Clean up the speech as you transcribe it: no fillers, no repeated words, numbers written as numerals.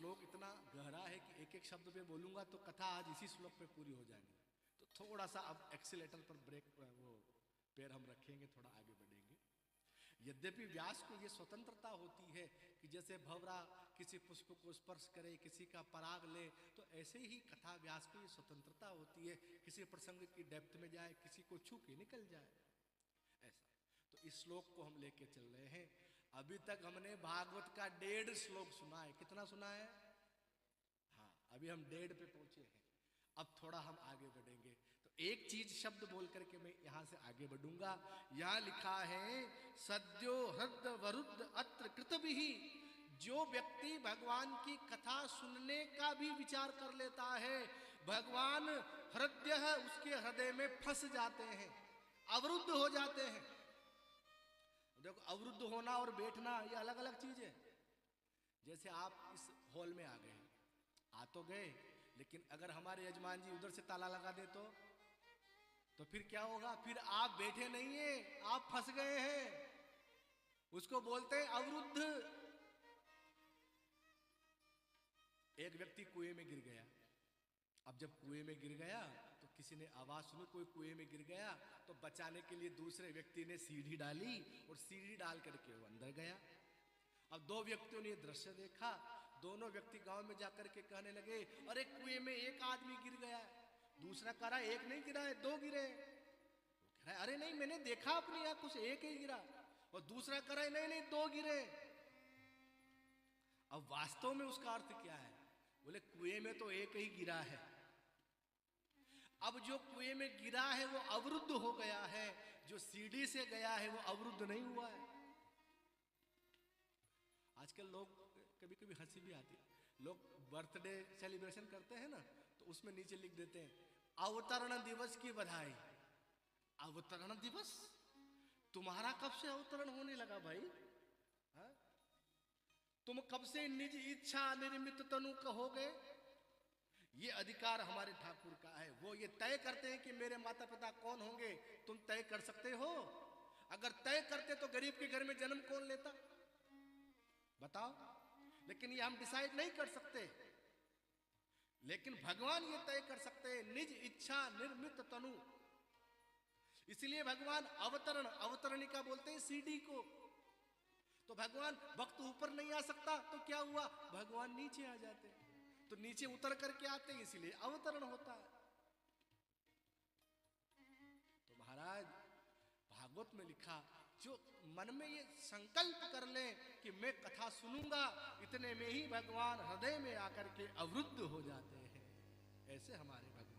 श्लोक इतना गहरा है कि एक एक शब्द पे बोलूंगा तो कथा आज इसी श्लोक पे पूरी हो जाएगी। तो थोड़ा सा अब एक्सीलेटर पर ब्रेक वो पैर हम रखेंगे, थोड़ा आगे बढ़ेंगे। यद्यपि व्यास को ये स्वतंत्रता होती है कि जैसे भंवरा किसी पुष्प को स्पर्श करे, किसी का पराग ले, तो ऐसे ही कथा व्यास को ये स्वतंत्रता होती है, किसी प्रसंग की डेप्थ में जाए, किसी को छू के निकल जाए, ऐसा। तो इस श्लोक को हम लेके चल रहे हैं। अभी तक हमने भागवत का 1.5 श्लोक सुना है। कितना सुना है? हाँ, अभी हम 1.5 पे पहुंचे हैं। अब थोड़ा हम आगे बढ़ेंगे। तो एक चीज शब्द बोल करके मैं यहां से आगे बढ़ूंगा। यहां लिखा है सद्यो हृद वरुद्ध अत्र कृतभिः। जो व्यक्ति भगवान की कथा सुनने का भी विचार कर लेता है, भगवान हृदय है उसके हृदय में फंस जाते हैं, अवरुद्ध हो जाते हैं। देखो, अवरुद्ध होना और बैठना ये अलग अलग चीज है। जैसे आप इस हॉल में आ गए, आ तो गए, लेकिन अगर हमारे यजमान जी उधर से ताला लगा दे तो फिर क्या होगा? फिर आप बैठे नहीं है, आप फंस गए हैं। उसको बोलते हैं अवरुद्ध। एक व्यक्ति कुएं में गिर गया। अब जब कुएं में गिर गया तो किसी ने आवाज सुनी, कोई कुएं में गिर गया, तो बचाने के लिए दूसरे व्यक्ति ने सीढ़ी डाली और सीढ़ी डाल करके वो अंदर गया। अब 2 व्यक्तियों ने ये दृश्य देखा। दोनों व्यक्ति गांव में जाकर के कहने लगे, अरे कुएं में एक आदमी गिर गया। दूसरा कह रहा एक नहीं गिरा है, 2 गिरे। वो कह रहा है अरे नहीं, मैंने देखा अपनी आंखों से एक ही गिरा। और दूसरा कह रहा है नहीं नहीं 2 गिरे। अब वास्तव में उसका अर्थ क्या है? बोले कुएं में तो एक ही गिरा है। अब जो कुएं में गिरा है वो अवरुद्ध हो गया है, जो सीढ़ी से गया है वो अवरुद्ध नहीं हुआ है। आजकल लोग, कभी कभी हंसी भी आती है, लोग बर्थडे सेलिब्रेशन करते हैं ना, तो उसमें नीचे लिख देते हैं अवतरण दिवस की बधाई। अवतरण दिवस? तुम्हारा कब से अवतरण होने लगा भाई? हा? तुम कब से निज इच्छा निर्मित तनु कहोगे? ये अधिकार हमारे ठाकुर का है। वो ये तय करते हैं कि मेरे माता पिता कौन होंगे। तुम तय कर सकते हो? अगर तय करते तो गरीब के घर में जन्म कौन लेता? बताओ। लेकिन ये हम डिसाइड नहीं कर सकते। लेकिन भगवान ये तय कर सकते हैं, निज इच्छा निर्मित तनु। इसलिए भगवान अवतरण, अवतरणिका बोलते हैं सीढ़ी को। तो भगवान भक्त ऊपर नहीं आ सकता तो क्या हुआ? भगवान नीचे आ जाते हैं। तो नीचे उतर करके आते हैं, इसलिए अवतरण होता है। तो महाराज भागवत में लिखा, जो मन में ये संकल्प कर ले कि मैं कथा सुनूंगा, इतने में ही भगवान हृदय में आकर के अवरुद्ध हो जाते हैं। ऐसे हमारे भगवान